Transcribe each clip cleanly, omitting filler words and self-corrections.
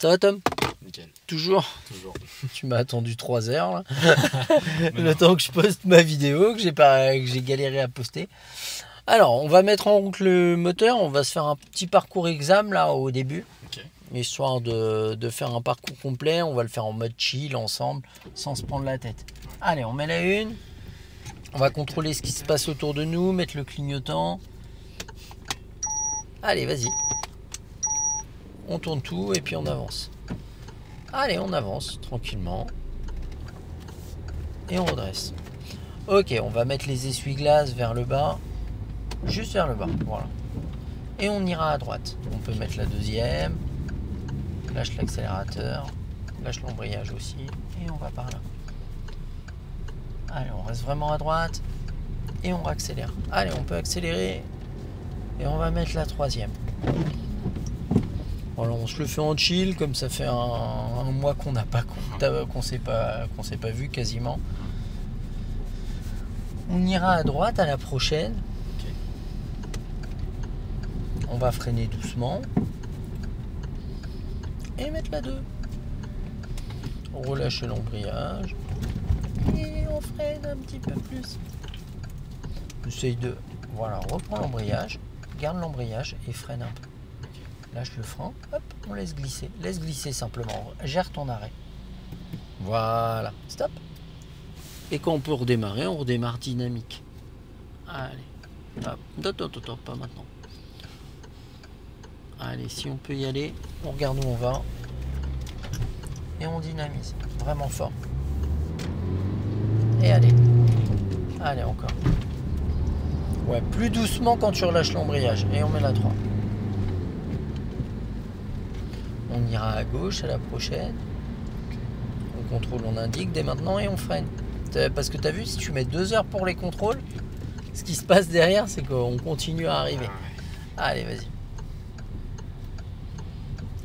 Ça va Tom? Nickel. Toujours? Toujours. Tu m'as attendu 3 heures là. Le temps que je poste ma vidéo que j'ai galéré à poster. Alors on va mettre en route le moteur, on va se faire un petit parcours exam là au début. Ok. Histoire de faire un parcours complet, on va le faire en mode chill ensemble, sans se prendre la tête. Allez, on met la une. On va contrôler ce qui se passe autour de nous, mettre le clignotant. Allez, vas-y. On tourne tout et puis on avance. Allez, on avance tranquillement. Et on redresse. Ok, on va mettre les essuie-glaces vers le bas. Juste vers le bas, voilà. Et on ira à droite. On peut mettre la deuxième. Lâche l'accélérateur. Lâche l'embrayage aussi. Et on va par là. Allez, on reste vraiment à droite. Et on accélère. Allez, on peut accélérer. Et on va mettre la troisième. Voilà, on se le fait en chill, comme ça fait un mois qu'on s'est pas vu quasiment. On ira à droite à la prochaine. Ok. On va freiner doucement. Et mettre la 2. Relâcher l'embrayage. Et on freine un petit peu plus. Essaye de... Voilà, reprends l'embrayage. Garde l'embrayage et freine un peu. Lâche le frein. Hop, on laisse glisser. Laisse glisser simplement. Gère ton arrêt. Voilà. Stop. Et quand on peut redémarrer, on redémarre dynamique. Allez. Hop. Attends, pas maintenant. Allez, si on peut y aller, on regarde où on va. Et on dynamise. Vraiment fort. Et allez. Allez, encore. Ouais, plus doucement quand tu relâches l'embrayage. Et on met la 3. On ira à gauche à la prochaine. On contrôle, on indique dès maintenant et on freine. Parce que tu as vu, si tu mets 2 heures pour les contrôles, ce qui se passe derrière, c'est qu'on continue à arriver. Ah ouais. Allez, vas-y.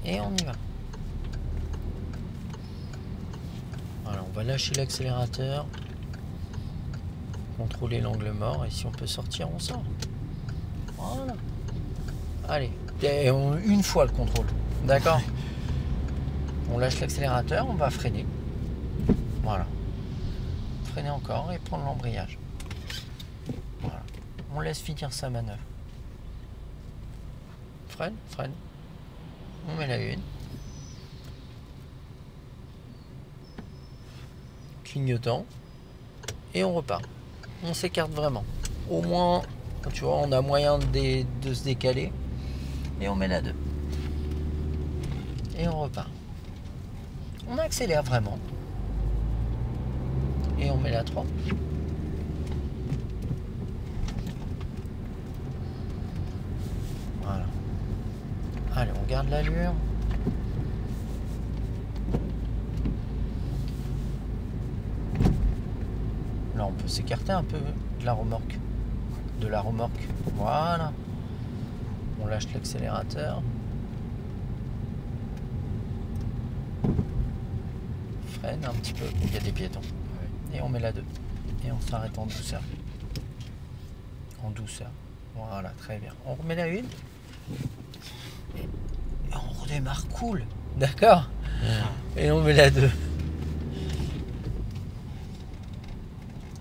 Et on y va. Voilà, on va lâcher l'accélérateur. Contrôler l'angle mort. Et si on peut sortir, on sort. Voilà. Allez. Et une fois le contrôle. D'accord? On lâche l'accélérateur, on va freiner. Voilà. Freiner encore et prendre l'embrayage. Voilà. On laisse finir sa manœuvre. Freine, freine. On met la une. Clignotant. Et on repart. On s'écarte vraiment. Au moins, tu vois, on a moyen de se décaler. Et on met la 2. Et on repart. On accélère vraiment. Et on met la 3. Voilà. Allez, on garde l'allure. Là, on peut s'écarter un peu de la remorque. Voilà. On lâche l'accélérateur. Freine un petit peu. Il y a des piétons. Et on met la 2. Et on s'arrête en douceur. En douceur. Voilà, très bien. On remet la 1. Et on redémarre cool. D'accord? Et on met la 2.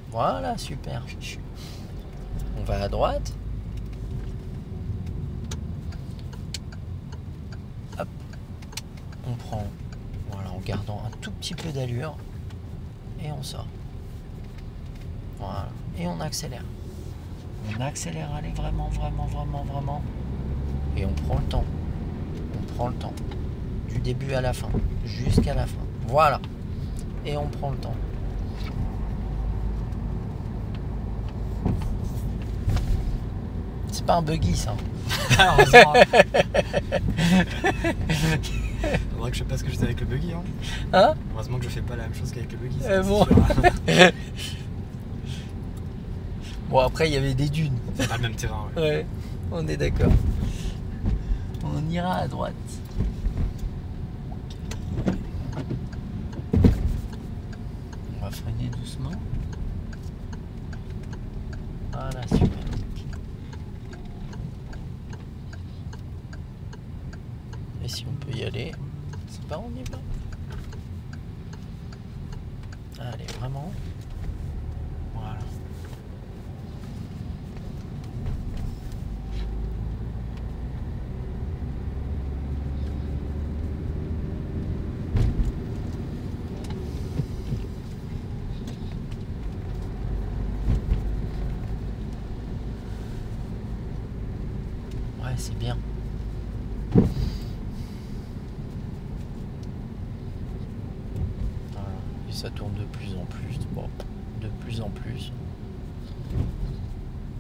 Voilà, super. On va à droite. Hop. On prend, voilà, en gardant un tout petit peu d'allure. Et on sort. Voilà. Et on accélère. On accélère, allez, vraiment. Et on prend le temps. Du début à la fin. Jusqu'à la fin. Voilà. Et on prend le temps. C'est pas un buggy, ça. Heureusement. Faudrait que je fasse ce que je faisais avec le buggy. Hein? Heureusement que je fais pas la même chose qu'avec le buggy. Bon. Bon, après, il y avait des dunes. C'est pas le même terrain. Ouais. Ouais, on est d'accord. On ira à droite. On va freiner doucement. Voilà, super. Et si on peut y aller, c'est on y va. Allez, vraiment. Voilà. Ouais, c'est bien. Voilà. Et ça tourne de plus en plus. Bon, de plus en plus.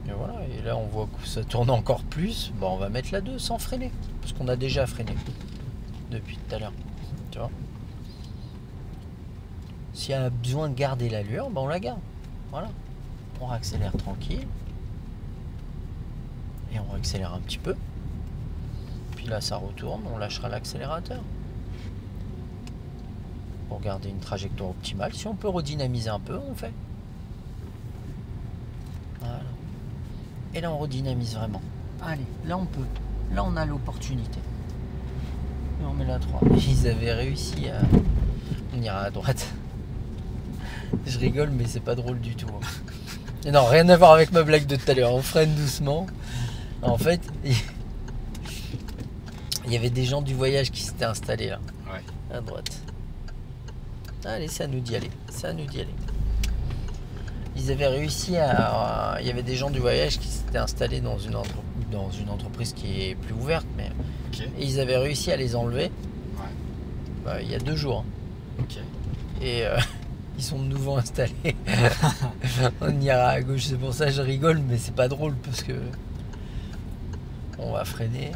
Et voilà. Et là, on voit que ça tourne encore plus. Bon, on va mettre la 2 sans freiner. Parce qu'on a déjà freiné. Depuis tout à l'heure. Tu vois. S'il y a besoin de garder l'allure, ben on la garde. Voilà. On accélère tranquille. Et on accélère un petit peu. Puis là, ça retourne. On lâchera l'accélérateur. Pour garder une trajectoire optimale. Si on peut redynamiser un peu, on fait. Voilà. Et là, on redynamise vraiment. Allez, là, on peut. Là, on a l'opportunité. Et on met la 3. Ils avaient réussi à... On ira à droite. Je rigole, mais c'est pas drôle du tout. Et non, rien à voir avec ma blague de tout à l'heure. On freine doucement. En fait, il y avait des gens du voyage qui s'étaient installés là. Ouais. À droite. Allez, ça nous dit aller. Ça nous dit aller. Ils avaient réussi à... Il y avait des gens du voyage qui s'étaient installés dans une entreprise qui est plus ouverte. Mais... Ok. Et ils avaient réussi à les enlever. Ouais. Bah, il y a 2 jours. Ok. Et ils sont de nouveau installés. On ira à gauche. C'est pour ça que je rigole, mais c'est pas drôle parce que... On va freiner.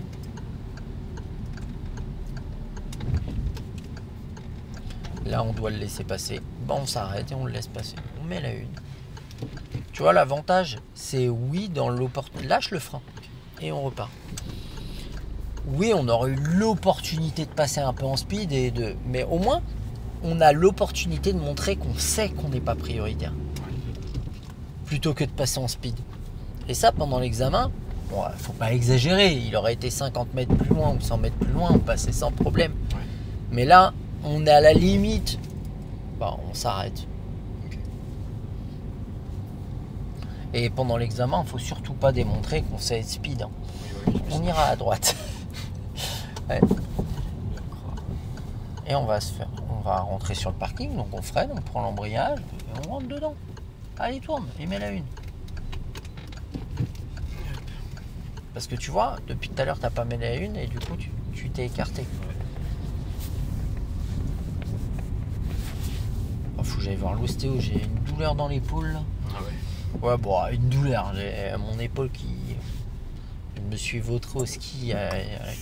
Là, on doit le laisser passer. Bon, on s'arrête et on le laisse passer. On met la 1. Tu vois, l'avantage, c'est oui, dans l'opportunité. Lâche le frein et on repart. Oui, on aurait eu l'opportunité de passer un peu en speed, mais au moins, on a l'opportunité de montrer qu'on sait qu'on n'est pas prioritaire. Plutôt que de passer en speed. Et ça, pendant l'examen, bon, faut pas exagérer. Il aurait été 50 mètres plus loin ou 100 mètres plus loin, on passait sans problème. Ouais. Mais là, on est à la limite. Bon, on s'arrête. Ok. Et pendant l'examen, il faut surtout pas démontrer qu'on sait être speed. Hein. Oui, On ira à droite. Ouais. Et on va rentrer sur le parking, donc on freine, on prend l'embrayage et on rentre dedans. Allez, tourne et mets la 1. Parce que tu vois, depuis tout à l'heure, t'as pas mis la 1 et du coup, tu t'es écarté. Oh, faut que j'aille voir l'ostéo, j'ai une douleur dans l'épaule. Là. Ah ouais. Ouais, bon, une douleur. J'ai mon épaule qui... Je me suis vautré au ski il y a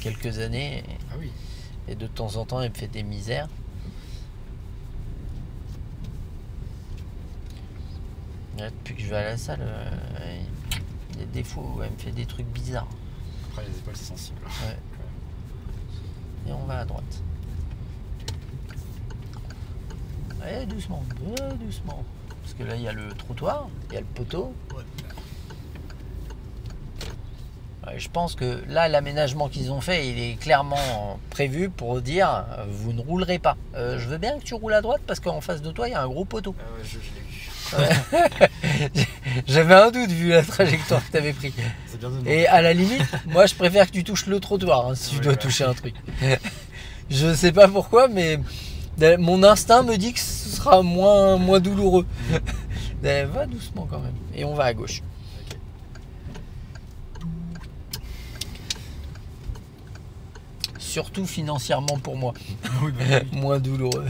quelques années. Ah oui. Et de temps en temps, elle me fait des misères. Là, depuis que je vais à la salle, il y a des fois où elle me fait des trucs bizarres. Après, les épaules, c'est sensible. Ouais. Et on va à droite. Allez, doucement, doucement. Parce que là, il y a le trottoir, il y a le poteau. Ouais, je pense que là, l'aménagement qu'ils ont fait, il est clairement prévu pour dire vous ne roulerez pas. Je veux bien que tu roules à droite parce qu'en face de toi, il y a un gros poteau. Ah ouais, je l'ai vu. J'avais un doute vu la trajectoire que tu avais pris. C'est bien de Et à la limite, moi, je préfère que tu touches le trottoir hein, si Oui, tu dois ouais. toucher un truc. Je sais pas pourquoi, mais mon instinct me dit que ce sera moins douloureux. Va doucement quand même. Et on va à gauche. Ok. Surtout financièrement pour moi. Oui, bah oui. Moins douloureux.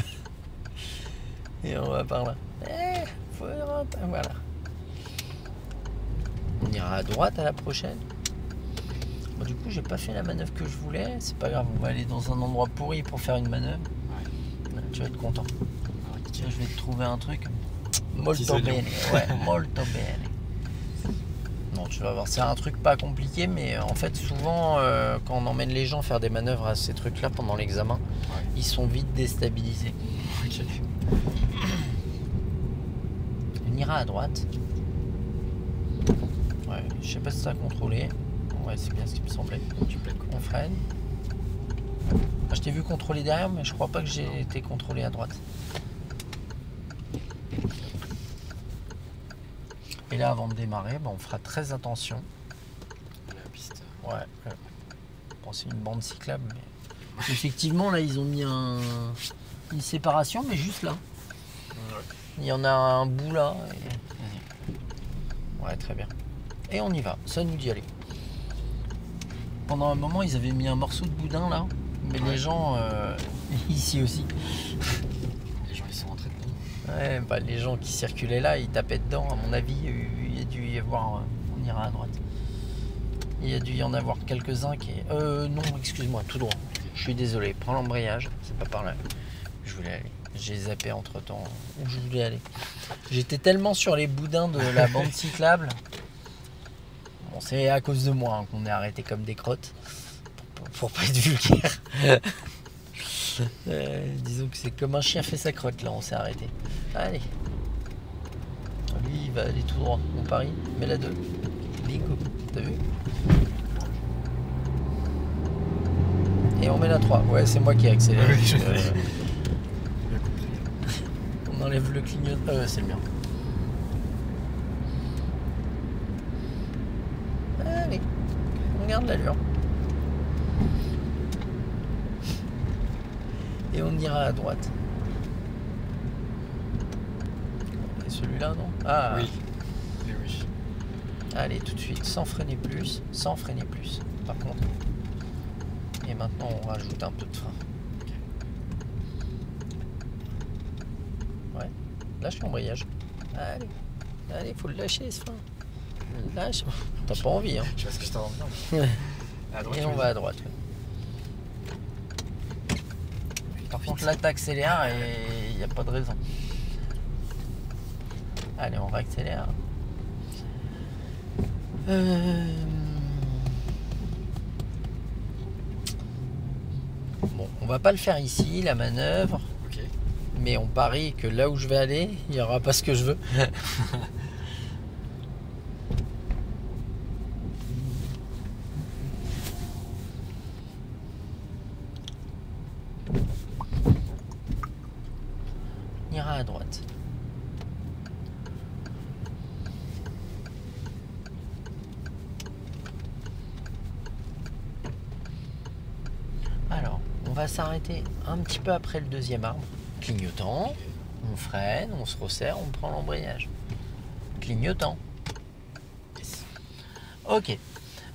Et on va par là. Voilà. On ira à droite à la prochaine. Bon, du coup, j'ai pas fait la manœuvre que je voulais. C'est pas grave, on va aller dans un endroit pourri pour faire une manœuvre. Ouais. Tu vas être content. Ah, Tiens, je vais te trouver un truc. Petit Molto oignon. bene. Ouais, molto bene. Non, tu vas voir, c'est un truc pas compliqué, mais en fait, souvent, quand on emmène les gens faire des manœuvres à ces trucs-là pendant l'examen, ils sont vite déstabilisés. Ok. On ira à droite. Ouais, je sais pas si ça a contrôlé. Ouais, c'est bien ce qui me semblait. Tu plaies quoi. On freine. Je t'ai vu contrôler derrière, mais je crois pas que j'ai été contrôlé à droite. Et là, avant de démarrer, on fera très attention. La piste. Ouais. Bon, c'est une bande cyclable, mais effectivement, là, ils ont mis une séparation, mais juste là. Ouais. Il y en a un bout là. Ouais, très bien. Et on y va. Ça nous dit aller. Pendant un moment, ils avaient mis un morceau de boudin là, mais les gens ici aussi. Les gens ils sont rentrés dedans. Ouais, bah, les gens qui circulaient là, ils tapaient dedans. À mon avis, il y a dû y avoir. On ira à droite. Il y a dû y en avoir quelques-uns qui. Non, excuse-moi, tout droit. Je suis désolé. Prends l'embrayage. C'est pas par là. Je voulais aller. J'ai zappé entre temps où je voulais aller. J'étais tellement sur les boudins de la bande cyclable. Bon, c'est à cause de moi hein, qu'on est arrêté comme des crottes. Pour pas être vulgaire. Disons que c'est comme un chien fait sa crotte là, on s'est arrêté. Allez. Lui il va aller tout droit. On parie. Mets la 2. Bingo. T'as vu? Et on met la 3. Ouais, c'est moi qui ai accéléré. Oui, je On enlève le clignotant. C'est le mien. Allez. On garde l'allure. Et on ira à droite. Et celui-là, non? Ah oui. Oui. Allez, tout de suite, sans freiner plus. Sans freiner plus, par contre. Et maintenant, on rajoute un peu de frein. Ouais. Lâche l'embrayage. Allez. Allez, faut le lâcher, ce frein. Lâche. T'as pas envie, hein? Je sais pas ce que je t'en dire. À droite, Et on va à droite. Ouais. Par contre, là, t'accélères et il n'y a pas de raison. Allez, on réaccélère. Bon, on va pas le faire ici, la manœuvre. Ok. Mais on parie que là où je vais aller, il n'y aura pas ce que je veux. On ira à droite. Alors, on va s'arrêter un petit peu après le deuxième arbre. Clignotant, on freine, on se resserre, on prend l'embrayage. Clignotant. Yes. Ok.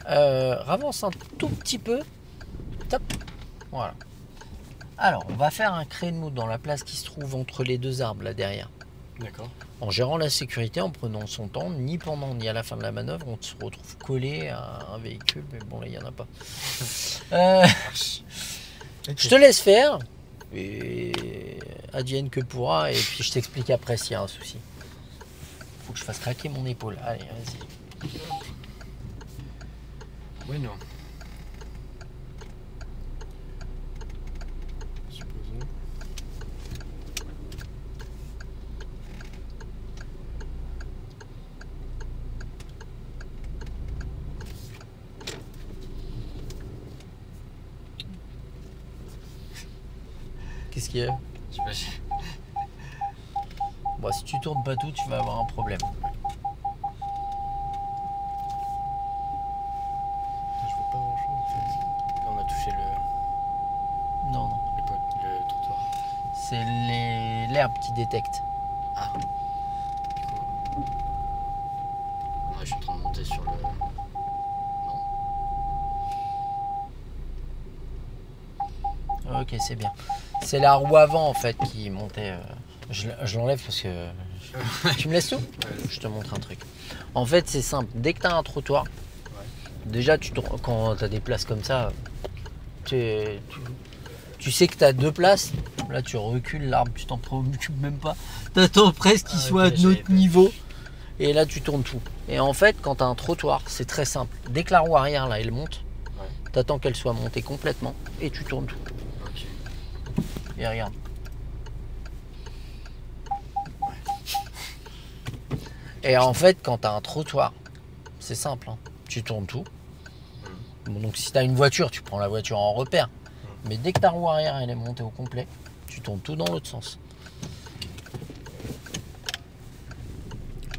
Ravance un tout petit peu. Top. Voilà. Alors, on va faire un créneau dans la place qui se trouve entre les deux arbres là derrière. D'accord. En gérant la sécurité, en prenant son temps, ni pendant ni à la fin de la manœuvre, on se retrouve collé à un véhicule, mais bon là il n'y en a pas. Je te laisse faire, et advienne que pourra, et puis je t'explique après s'il y a un souci. Faut que je fasse craquer mon épaule. Allez, vas-y. Oui, non. Supposons. Qu'est-ce qu'il y a? J'imagine. Bon, si tu tournes pas tout, tu vas avoir un problème. Je vois pas grand chose en fait. Là, on a touché Non, non. le trottoir. C'est l'herbe qui détecte. Ah. Du coup. Ouais, je suis en train de monter sur le. Non. Ok, c'est bien. C'est la roue avant en fait qui montait. Je l'enlève parce que. Tu me laisses tout? Je te montre un truc. En fait, c'est simple. Dès que tu as un trottoir, déjà, quand tu as des places comme ça, tu sais que tu as deux places. Là, tu recules l'arbre, tu t'en préoccupes même pas. Tu attends presque qu'il soit à notre niveau. Et là, tu tournes tout. Et en fait, quand tu as un trottoir, c'est très simple. Dès que la roue arrière, là, elle monte, tu attends qu'elle soit montée complètement et tu tournes tout. Ok. Et regarde. Et en fait, quand tu as un trottoir, c'est simple. Hein. Tu tournes tout. Bon, donc si tu as une voiture, tu prends la voiture en repère. Mais dès que ta roue arrière elle est montée au complet, tu tournes tout dans l'autre sens.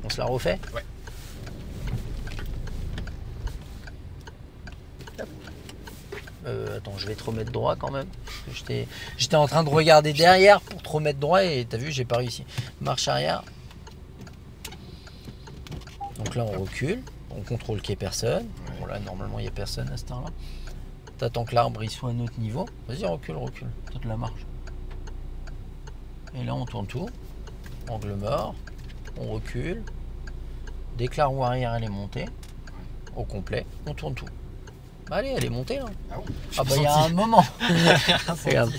On se la refait? Ouais. Attends, je vais te remettre droit quand même. J'étais en train de regarder derrière pour te remettre droit et t'as vu, j'ai pas réussi. Marche arrière. Donc là, on recule. On contrôle qu'il n'y ait personne. Ouais. Bon, là, normalement, il n'y a personne à ce temps-là. T'attends que l'arbre il soit à notre niveau. Vas-y, recule. T'as de la marche. Et là, on tourne tout. Angle mort. On recule. Dès que la roue arrière elle est montée, au complet, on tourne tout. Allez, elle est montée là. Ah bon? Ah bah il y a un moment. Regarde.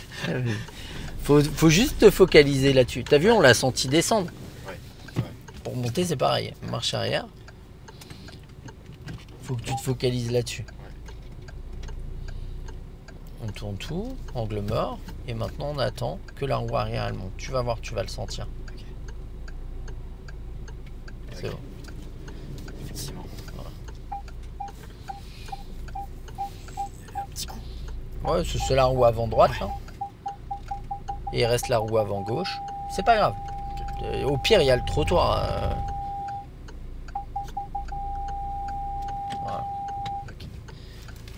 Faut juste te focaliser là-dessus. T'as vu, on l'a senti descendre. Ouais. Pour monter, c'est pareil. Marche arrière. Faut que tu te focalises là-dessus. On tourne tout, angle mort, et maintenant on attend que la roue arrière elle monte. Tu vas voir, tu vas le sentir. Ok. C'est bon. Effectivement. Il y a un petit coup. Ouais, c'est la roue avant droite là. Et il reste la roue avant gauche. C'est pas grave. Au pire, il y a le trottoir. Voilà. Ok.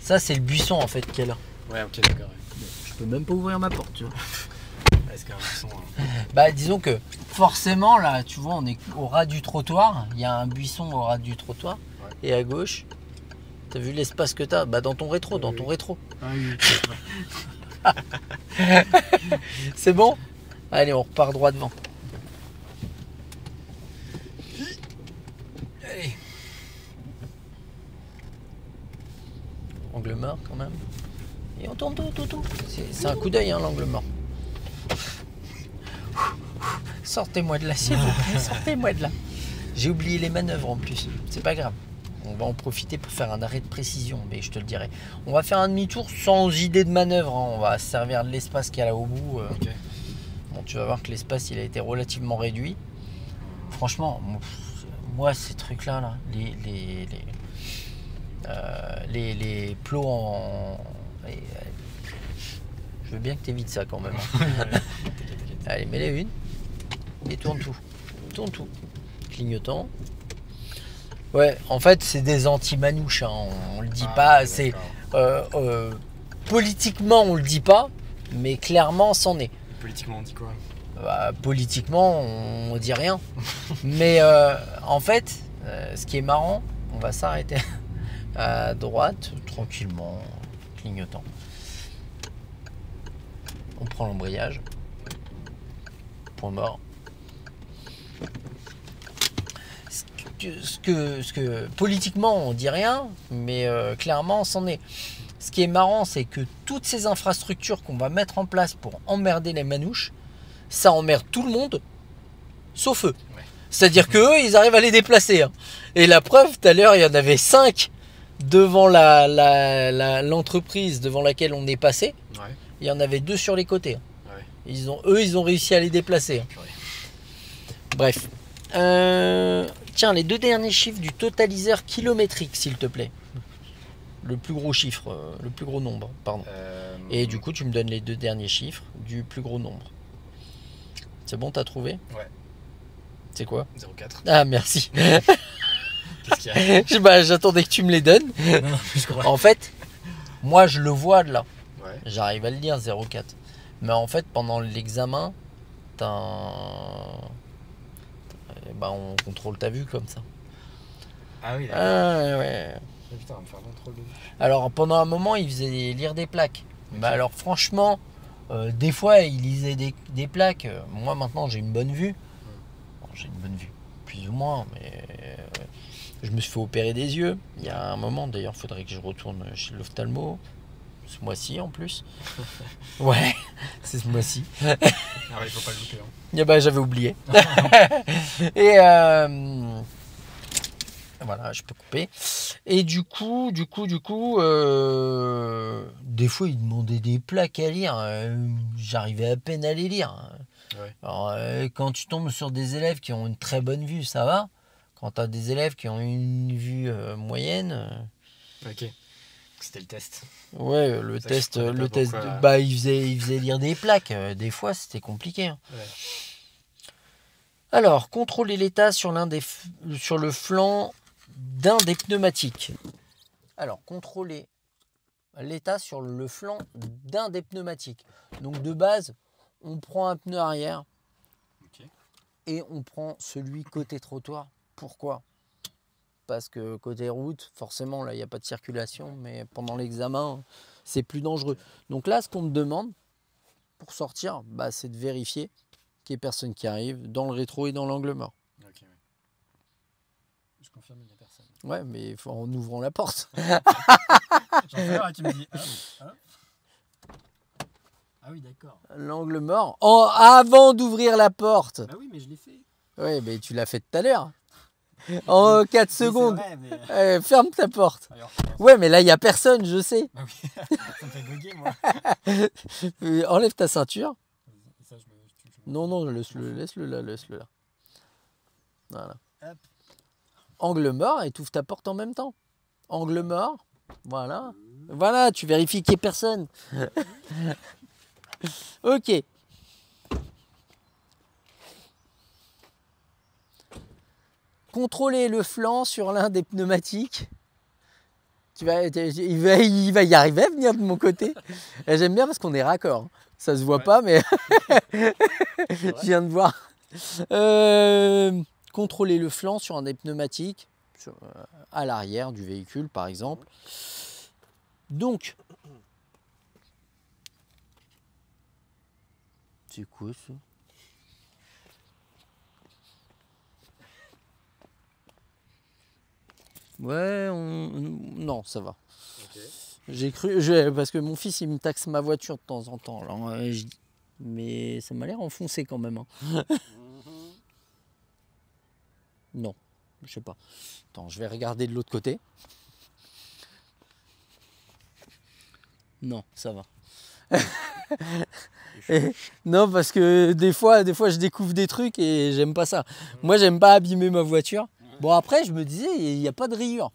Ça, c'est le buisson en fait qu'il y a là. Ouais, ok, d'accord. Je peux même pas ouvrir ma porte, tu vois. Ouais, c'est quand même un son. Bah, disons que forcément, là, tu vois, on est au ras du trottoir. Il y a un buisson au ras du trottoir. Ouais. Et à gauche, t'as vu l'espace que t'as? Bah, dans ton rétro, dans Oui. ton rétro. Ah oui. C'est bon? Allez, on repart droit devant. Allez. Angle mort quand même. Et on tourne tout. C'est un coup d'œil, hein, l'angle mort. Sortez-moi de là, s'il vous plaît. Sortez-moi de là. J'ai oublié les manœuvres en plus. C'est pas grave. On va en profiter pour faire un arrêt de précision, mais je te le dirai. On va faire un demi-tour sans idée de manœuvre. Hein. On va se servir de l'espace qu'il y a là au bout. Ok. Bon, tu vas voir que l'espace il a été relativement réduit. Franchement, moi ces trucs-là, là, les plots en... je veux bien que tu évites ça quand même. Hein. Allez, mets-les une. Et tourne tout. Tourne tout. Clignotant. Ouais, en fait, c'est des anti-manouches. Hein. On le dit pas. Ouais, C'est d'accord. politiquement, on le dit pas, mais clairement, c'en est. Politiquement, on dit quoi? Bah, politiquement, on dit rien. Mais en fait, ce qui est marrant, on va s'arrêter à droite, tranquillement, clignotant. On prend l'embrayage. Point mort. Ce que politiquement on dit rien, mais clairement c'en est. Ce qui est marrant, c'est que toutes ces infrastructures qu'on va mettre en place pour emmerder les manouches, ça emmerde tout le monde, sauf eux. Ouais. C'est-à-dire qu'eux, ils arrivent à les déplacer. Hein. Et la preuve, tout à l'heure, il y en avait 5 devant l'entreprise devant laquelle on est passé. Ouais. Il y en avait 2 sur les côtés. Ouais. Ils ont réussi à les déplacer. Purée. Bref. Tiens, les 2 derniers chiffres du totaliseur kilométrique, s'il te plaît. Le plus gros chiffre, le plus gros nombre, pardon. Et du coup, tu me donnes les 2 derniers chiffres du plus gros nombre. C'est bon, t'as trouvé? Ouais. C'est quoi? 0,4. Ah, merci. Qu'est-ce qu'il y a? Bah, j'attendais que tu me les donnes. Non, je crois. En fait, moi, je le vois de là. Ouais. J'arrive à le lire, 0,4. Mais en fait, pendant l'examen, bah, on contrôle ta vue comme ça. Ah oui, d'accord. Ah, ouais. Ah, putain, on va me faire contrôle de vue. Alors, pendant un moment, il faisait lire des plaques. Ok. Bah, alors, franchement, des fois, il lisait des plaques. Moi, maintenant, j'ai une bonne vue. Bon, j'ai une bonne vue, plus ou moins, mais je me suis fait opérer des yeux. Il y a un moment, d'ailleurs, il faudrait que je retourne chez l'ophtalmo. Ce mois-ci, en plus. Ouais, c'est ce mois-ci. Ah ouais, il faut pas le louper. Hein. Ah bah, j'avais oublié. Et voilà, je peux couper. Et du coup, des fois, il demandait des plaques à lire. J'arrivais à peine à les lire. Ouais. Alors, quand tu tombes sur des élèves qui ont une très bonne vue, ça va. Quand tu as des élèves qui ont une vue moyenne, Ok. C'était le test. Ouais, le Ça, je test, comprenais le pas test, pourquoi. bah il faisait lire des plaques. Des fois, c'était compliqué, hein. Ouais. Alors, contrôler l'état sur sur le flanc d'un des pneumatiques. Alors, contrôler l'état sur le flanc d'un des pneumatiques. Donc, de base, on prend un pneu arrière Ok. et on prend celui côté trottoir. Pourquoi? Parce que côté route, forcément, là, il n'y a pas de circulation, mais pendant l'examen, c'est plus dangereux. Donc là, ce qu'on me demande pour sortir, bah, c'est de vérifier qu'il n'y ait personne qui arrive dans le rétro et dans l'angle mort. Ok, ouais. Je confirme, il n'y a personne. Ouais, mais il faut en ouvrant la porte. J'en fais un qui me dit hop. Ah oui, d'accord. L'angle mort, avant d'ouvrir la porte. Bah oui, mais je l'ai fait. Oui, mais tu l'as fait tout à l'heure. En 4 secondes. C'est vrai, mais... Ferme ta porte. Alors, Ouais, mais là, il n'y a personne, je sais. bah oui, ça me fait bugger, moi. Enlève ta ceinture. Et ça, tu Non, non, laisse-le là, laisse-le là. Voilà. Hop. Angle mort et tu ouvres ta porte en même temps. Angle mort, voilà. Voilà, tu vérifies qu'il n'y ait personne. Ok. Contrôler le flanc sur l'un des pneumatiques. Il va y arriver à venir de mon côté. Et j'aime bien parce qu'on est raccord. Ça se voit pas, mais je viens de voir. Contrôler le flanc sur un des pneumatiques, à l'arrière du véhicule par exemple. Donc, c'est quoi ça? Ouais, non, ça va. Ok. J'ai cru, parce que mon fils il me taxe ma voiture de temps en temps. Alors, mais ça m'a l'air enfoncé quand même, hein. Non, je sais pas. Attends, je vais regarder de l'autre côté. Non, ça va. Non, parce que des fois, je découvre des trucs et j'aime pas ça. Moi, j'aime pas abîmer ma voiture. Bon, après, je me disais, il n'y a pas de rayures.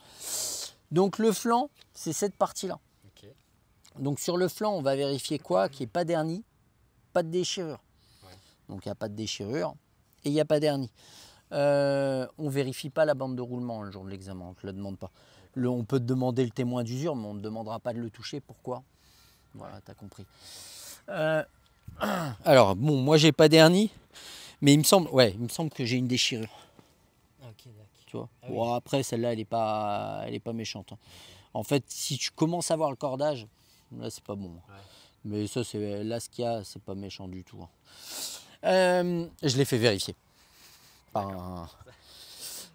Donc, le flanc, c'est cette partie-là. Ok. Donc, sur le flanc, on va vérifier quoi? Qu'il n'y ait pas d'hernie, pas de déchirure. Ouais. Donc, il n'y a pas de déchirure et il n'y a pas d'hernie. On ne vérifie pas la bande de roulement le jour de l'examen, on ne te le demande pas. On peut te demander le témoin d'usure, mais on ne te demandera pas de le toucher. Pourquoi? Voilà, tu as compris. Alors, bon, moi, j'ai pas d'hernie, mais il me semble que j'ai une déchirure. Ok, d'accord. Tu vois. Ah oui. Bon, après, celle-là, elle est pas méchante, hein. En fait, si tu commences à voir le cordage, là, c'est pas bon. Ouais. Mais ça, c'est là, ce qu'il y a, c'est pas méchant du tout, hein. Je l'ai fait vérifier.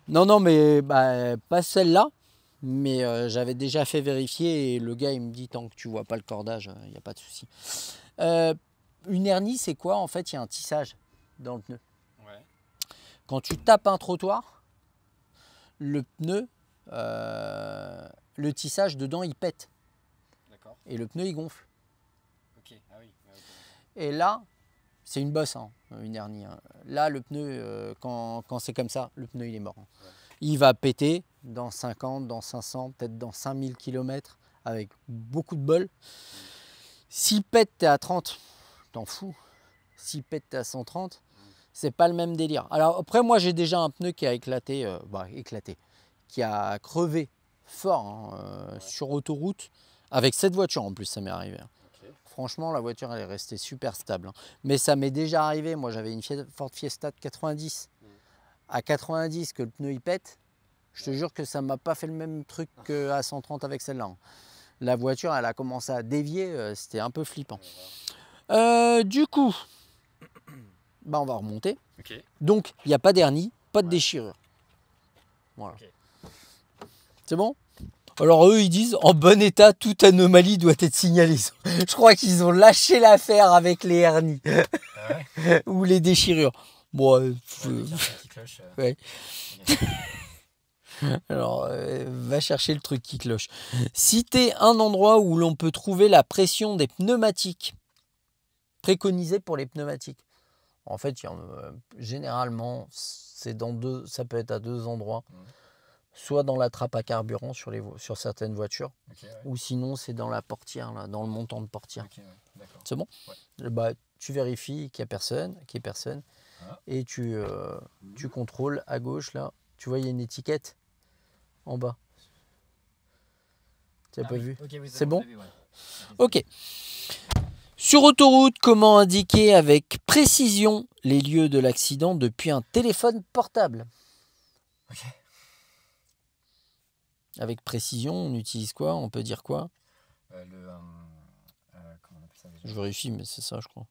Non, mais bah, pas celle-là. Mais j'avais déjà fait vérifier et le gars, il me dit, tant que tu vois pas le cordage, il n'y a pas de souci. Une hernie, c'est quoi? En fait, il y a un tissage dans le pneu. Ouais. Quand tu tapes un trottoir, le pneu, le tissage dedans, il pète. D'accord. Et le pneu, il gonfle. Ok. Ah oui. Ouais, ok. Et là, c'est une bosse, hein, une hernie, hein. Là, le pneu, quand c'est comme ça, le pneu, il est mort, hein. Ouais. Il va péter dans 50, dans 500, peut-être dans 5000 km avec beaucoup de bol. S'il pète, t'es à 30, t'en fous. S'il pète, t'es à 130, c'est pas le même délire. Alors après, moi, j'ai déjà un pneu qui a éclaté, qui a crevé fort, hein, sur autoroute, avec cette voiture en plus, ça m'est arrivé, hein. Ok. Franchement, la voiture, elle est restée super stable, hein. Mais ça m'est déjà arrivé. Moi, j'avais une Ford Fiesta de 90. À 90, que le pneu il pète, je te jure que ça m'a pas fait le même truc qu'à 130 avec celle-là, hein. La voiture, elle a commencé à dévier. C'était un peu flippant. Du coup, bah, on va remonter. Ok. Donc, il n'y a pas d'hernie, pas de Ouais. déchirure. Voilà. Ok. C'est bon? Alors eux, ils disent, en bon état, toute anomalie doit être signalée. Je crois qu'ils ont lâché l'affaire avec les hernies Ah ouais. ou les déchirures. Bon, Ouais, des cartes qui clochent. ouais. Ok. Alors, va chercher le truc qui cloche. Citez un endroit où l'on peut trouver la pression des pneumatiques. Préconisé pour les pneumatiques. En fait, généralement, ça peut être à deux endroits. soit dans la trappe à carburant sur certaines voitures, Ok, ouais. ou sinon c'est dans la portière, là, dans le montant de portière. Ok, ouais. D'accord. C'est bon? Ouais. Bah, tu vérifies qu'il n'y a personne, Ah. et tu contrôles à gauche, là. Tu vois, il y a une étiquette en bas. Tu n'as pas vu? Ok, oui, C'est bon? Vu, ouais. Ok. Sur autoroute, comment indiquer avec précision les lieux de l'accident depuis un téléphone portable? Ok. Avec précision, on utilise quoi? On peut dire quoi? Comment on appelle ça déjà? Je vérifie, mais c'est ça, je crois.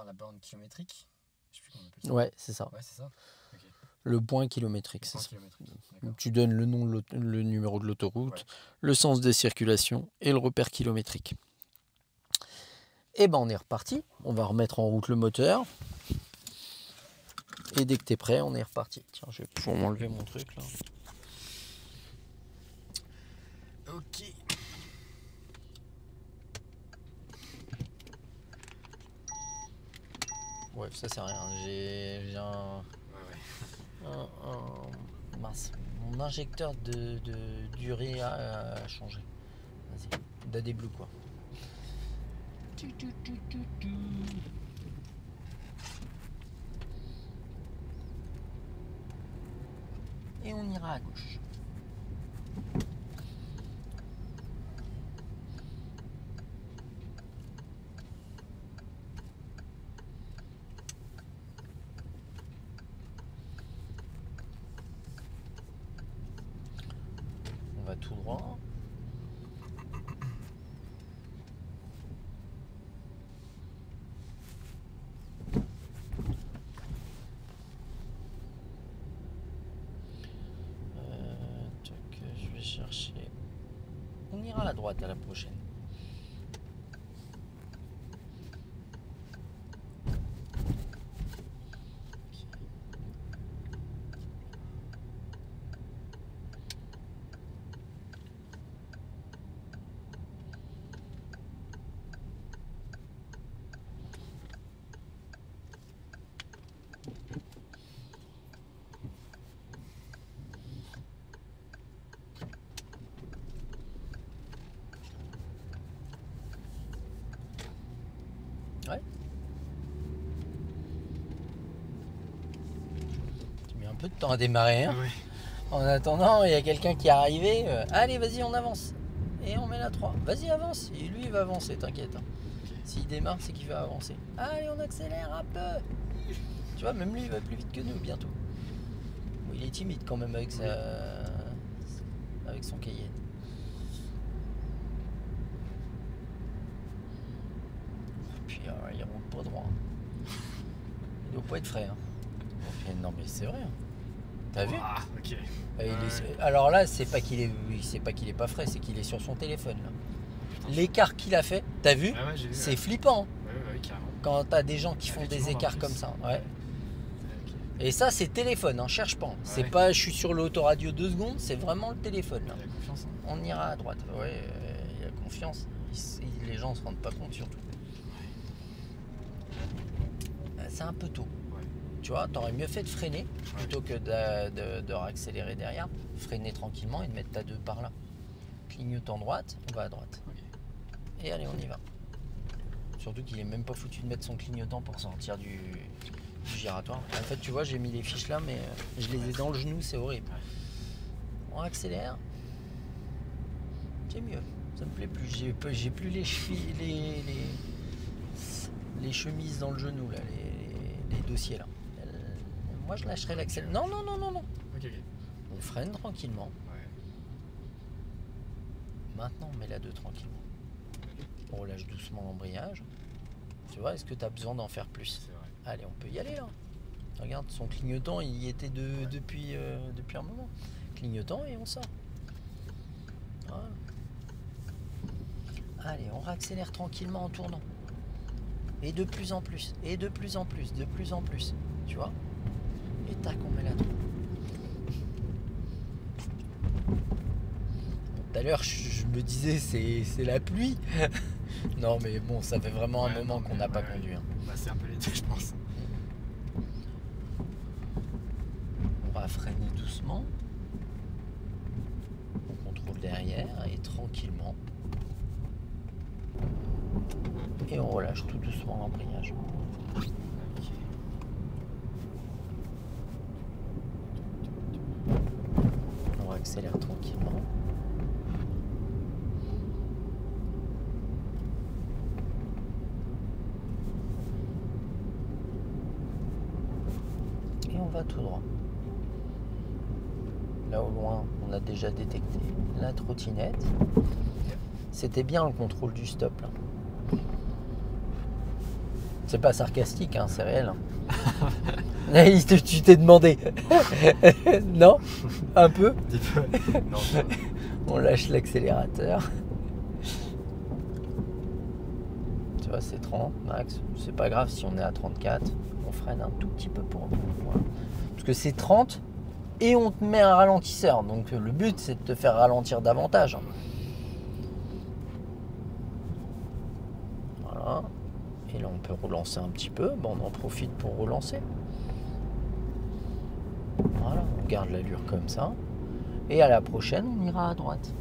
La borne kilométrique? Je sais plus comment on appelle ça. Ouais, c'est ça. Ouais, c'est ça. Ok. Le point kilométrique, Le c'est point ça. kilométrique. D'accord. Tu donnes le nom, le numéro de l'autoroute, Ouais. le sens des circulations et le repère kilométrique. Et ben on est reparti. On va remettre en route le moteur. Et dès que tu es prêt, on est reparti. Tiens, je vais pouvoir m'enlever mon truc là. Ok. Ouais, ça c'est rien. J'ai un... Ouais. Mince. Mon injecteur de durée a changé. Vas-y. Dadé Blue quoi. Et on ira à gauche. On va tout droit. Je vais chercher. On ira à droite à la prochaine. Ouais. Tu mets un peu de temps à démarrer. Hein. Ouais. En attendant, il y a quelqu'un qui est arrivé. Allez, vas-y, on avance. Et on met la 3. Vas-y, avance. Et lui, il va avancer, t'inquiète. Hein. Okay. S'il démarre, c'est qu'il va avancer. Allez, on accélère un peu. Tu vois, même lui, il va plus vite que nous bientôt. Bon, il est timide quand même avec son Cayenne. Puis il roule pas droit. Il doit pas être frais. Hein. Non mais c'est vrai. Hein. T'as vu? Ok. Alors là, c'est pas qu'il est pas frais, c'est qu'il est sur son téléphone. Là. L'écart qu'il a fait, t'as vu? Ah ouais, j'ai vu, c'est flippant. Ouais, carrément. Quand t'as des gens qui font des écarts comme ça. Ouais. Okay. Et ça, c'est téléphone, hein, cherche pas. C'est pas je suis sur l'autoradio 2 secondes, c'est vraiment le téléphone. Là. Il a confiance. Hein. On ira à droite. Ouais, il a confiance. Les gens se rendent pas compte surtout. C'est un peu tôt. Tu vois, t'aurais mieux fait de freiner plutôt que de réaccélérer derrière. Freiner tranquillement et de mettre ta 2 par là. Clignotant droite, on va à droite. Okay. Et allez, on y va. Surtout qu'il est même pas foutu de mettre son clignotant pour sortir du giratoire. En fait, tu vois, j'ai mis les fiches là, mais je les ai dans le genou, c'est horrible. On accélère. C'est mieux. Ça me plaît plus. J'ai plus les chevilles, les chemises dans le genou là, les dossiers là. Moi, je lâcherai l'accélérateur. Non. Okay. On freine tranquillement. Ouais. Maintenant, on met la 2 tranquillement. On relâche doucement l'embrayage. Tu vois, est-ce que tu as besoin d'en faire plus? C'est vrai. Allez, on peut y aller là. Regarde, son clignotant, il y était depuis un moment. Clignotant et on sort. Voilà. Allez, on réaccélère tranquillement en tournant. Et de plus en plus. Et de plus en plus. De plus en plus. Tu vois? Et tac, on met la 3. Tout à l'heure, je me disais, c'est la pluie. Non, mais bon, ça fait vraiment un moment qu'on n'a pas conduit. Hein. Bah, c'est un peu l'été, je pense. On va freiner doucement. contrôle derrière et tranquillement. Et on relâche tout doucement l'embrayage. On accélère tranquillement. Et on va tout droit. Là au loin, on a déjà détecté la trottinette. C'était bien le contrôle du stop là. C'est pas sarcastique, hein, c'est réel. Tu t'es demandé. Non? Un peu? Non, On lâche l'accélérateur. Tu vois, c'est 30 max. C'est pas grave si on est à 34. On freine un tout petit peu pour voilà. Parce que c'est 30 et on te met un ralentisseur. Donc le but, c'est de te faire ralentir davantage. Voilà. Et là, on peut relancer un petit peu. Bon, on en profite pour relancer. Voilà, on garde l'allure comme ça. Et à la prochaine, on ira à droite.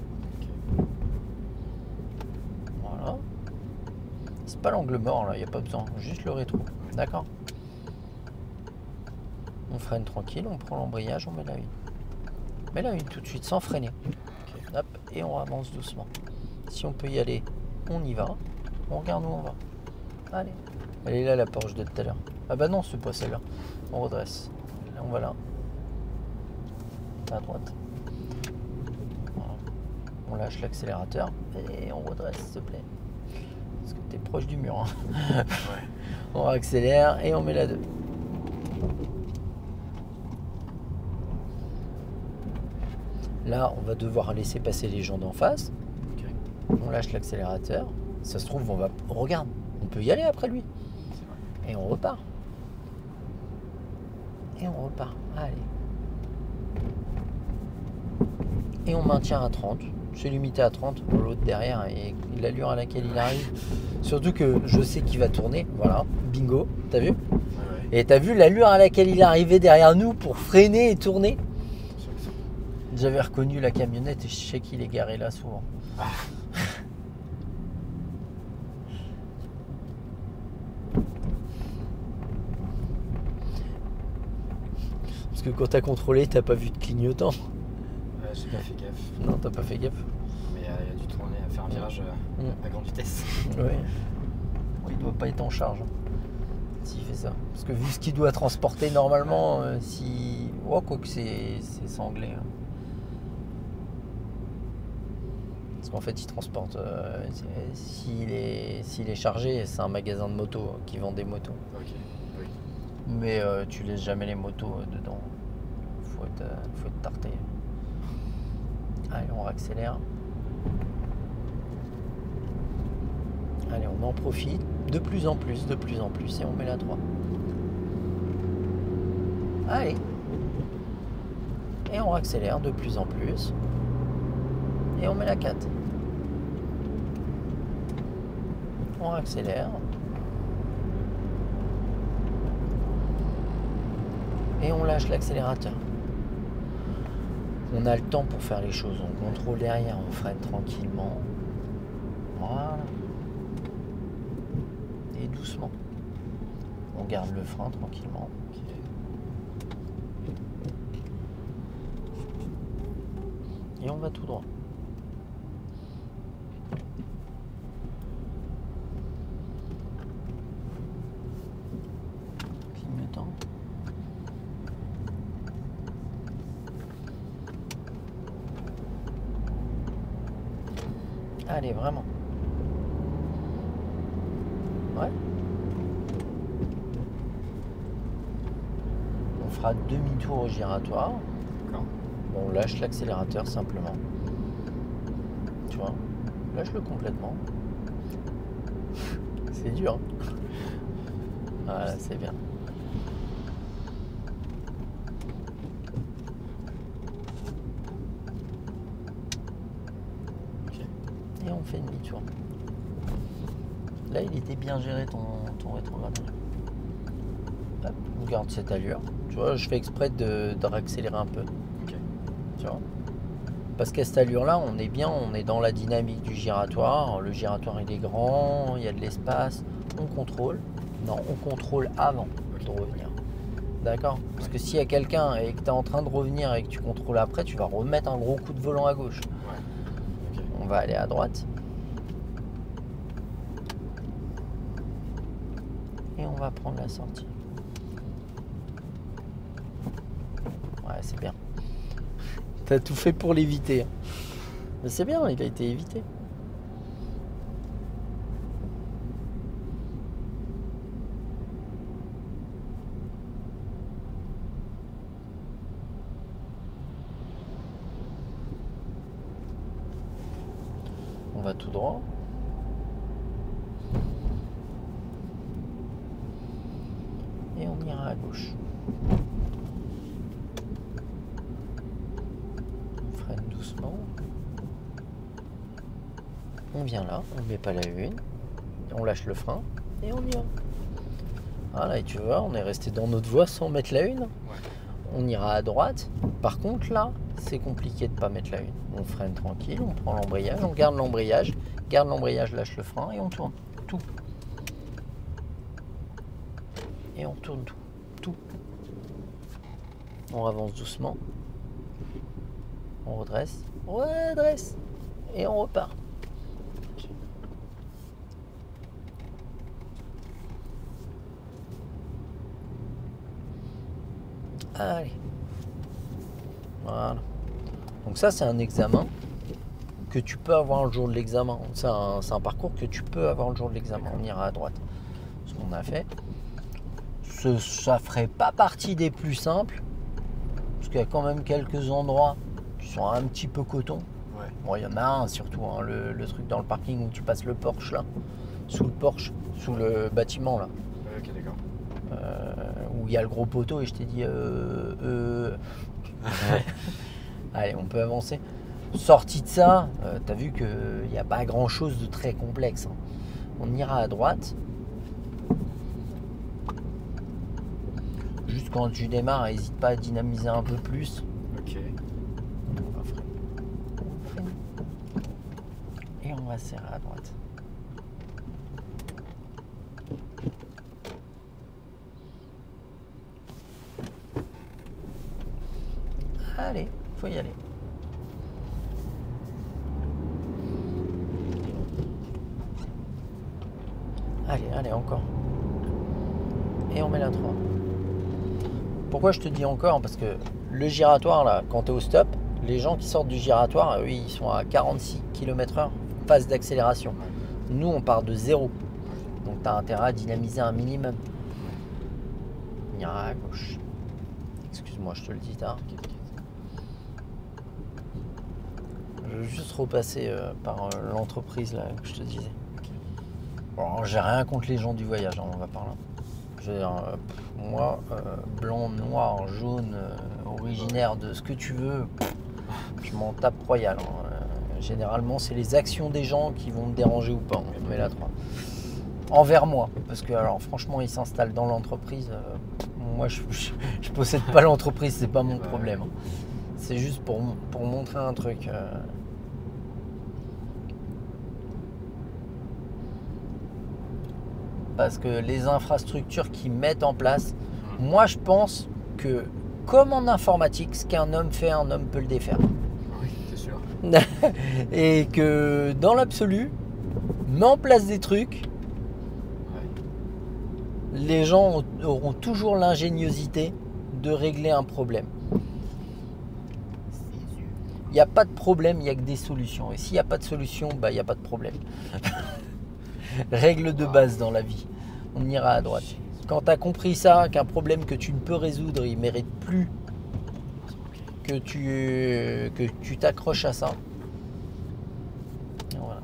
Voilà. C'est pas l'angle mort, là, il n'y a pas besoin. Juste le rétro. D'accord? On freine tranquille, on prend l'embrayage, on met la une. Mets la une tout de suite, sans freiner. Hop, et on avance doucement. Si on peut y aller, on y va. On regarde où on va. Allez. Elle est là, la Porsche de tout à l'heure. Ah bah non, c'est pas celle-là. On redresse. Là, on va là. À droite. Voilà. On lâche l'accélérateur et on redresse, s'il te plaît. Parce que t'es proche du mur. Hein. Ouais. On accélère et on met la 2. Là, on va devoir laisser passer les gens d'en face. Okay. On lâche l'accélérateur. Ça se trouve, on va... Regarde, on peut y aller après lui. Et on repart. Et on repart. Allez. Et on maintient à 30. C'est limité à 30 pour l'autre derrière et l'allure à laquelle il arrive. Surtout que je sais qu'il va tourner. Voilà, bingo. T'as vu? Ouais. Et t'as vu l'allure à laquelle il est arrivé derrière nous pour freiner et tourner? J'avais reconnu la camionnette et je sais qu'il est garé là souvent. Ah. Parce que quand t'as contrôlé, t'as pas vu de clignotant. Ouais, j'ai pas fait gaffe. Non, t'as pas fait gaffe. Mais il a dû tourner, à faire un virage à grande vitesse. Oui. Bon, il doit pas être en charge s'il fait ça. Parce que vu ce qu'il doit transporter normalement, si... Oh, quoi que c'est sanglé. Hein. Parce qu'en fait, il transporte... s'il est chargé, c'est un magasin de motos qui vend des motos. Ok, oui. Mais tu laisses jamais les motos dedans. Faut être tarté. Allez, on accélère. Allez, on en profite de plus en plus et on met la 3. Allez. Et on accélère de plus en plus. Et on met la 4. On accélère. Et on lâche l'accélérateur. On a le temps pour faire les choses. On contrôle derrière, on freine tranquillement. Voilà. Et doucement. On garde le frein tranquillement. Et on va tout droit. Clignotant. Allez, vraiment. Ouais. On fera demi-tour au giratoire. D'accord. Bon, on lâche l'accélérateur simplement. Tu vois, lâche-le complètement. C'est dur. Hein. Voilà, c'est bien. Et on fait demi-tour. Là, il était bien géré ton rétrogradage. Hop, on garde cette allure. Tu vois, je fais exprès de réaccélérer un peu. Ok. Tu vois. Parce qu'à cette allure-là, on est bien, on est dans la dynamique du giratoire. Le giratoire, il est grand, il y a de l'espace. On contrôle. Non, on contrôle avant de revenir. D'accord? Parce que s'il y a quelqu'un et que tu es en train de revenir et que tu contrôles après, tu vas remettre un gros coup de volant à gauche. Ouais. Okay. On va aller à droite. Et on va prendre la sortie. Ouais, c'est bien. T'as tout fait pour l'éviter. Mais c'est bien, il a été évité. On va tout droit. Et on ira à gauche. On freine doucement. On vient là, on ne met pas la une. On lâche le frein et on y va. Voilà, et tu vois, on est resté dans notre voie sans mettre la une. Ouais. On ira à droite. Par contre, là, c'est compliqué de ne pas mettre la une. On freine tranquille, on prend l'embrayage, on garde l'embrayage, lâche le frein et on tourne tout. Et on tourne tout. On avance doucement. On redresse, et on repart. Allez. Voilà. Donc ça, c'est un examen que tu peux avoir le jour de l'examen. C'est un parcours que tu peux avoir le jour de l'examen. On ira à droite. Ce qu'on a fait. Ça ferait pas partie des plus simples. Parce qu'il y a quand même quelques endroits qui sont un petit peu coton. Ouais. Bon, il y en a un surtout, hein, le truc dans le parking où tu passes le Porsche là. Sous le Porsche, sous le bâtiment là. Ok, d'accord. Où il y a le gros poteau et je t'ai dit Allez, on peut avancer. Sorti de ça, t'as vu qu'il n'y a pas grand chose de très complexe. Hein. On ira à droite. Juste quand tu démarres, n'hésite pas à dynamiser un peu plus. Ok. On va freiner. Et on va serrer à droite. Allez, faut y aller. Allez, encore. Et on met la 3. Pourquoi je te dis encore? Parce que le giratoire, là, quand tu es au stop, les gens qui sortent du giratoire, eux, ils sont à 46 km/h, phase d'accélération. Nous, on part de 0. Donc, tu as intérêt à dynamiser un minimum. On ira à gauche. Excuse-moi, je te le dis tard. Je veux juste repasser par l'entreprise là que je te disais. Bon, j'ai rien contre les gens du voyage, hein, on va par là. Je veux dire, moi, blanc, noir, jaune, originaire de ce que tu veux, je m'en tape royal. Hein. Généralement, c'est les actions des gens qui vont me déranger ou pas. On met la 3. Envers moi, parce que alors franchement, ils s'installent dans l'entreprise. Moi, je possède pas l'entreprise, c'est pas mon problème. C'est juste pour montrer un truc. Parce que les infrastructures qu'ils mettent en place, moi je pense que comme en informatique, ce qu'un homme fait, un homme peut le défaire. Oui, c'est sûr. Et que dans l'absolu, met en place des trucs, les gens auront toujours l'ingéniosité de régler un problème. Il n'y a pas de problème, il n'y a que des solutions. Et s'il n'y a pas de solution, bah, il n'y a pas de problème. Règle de base dans la vie. On ira à droite. Quand tu as compris ça, qu'un problème que tu ne peux résoudre, il ne mérite plus que tu t'accroches à ça. Et voilà.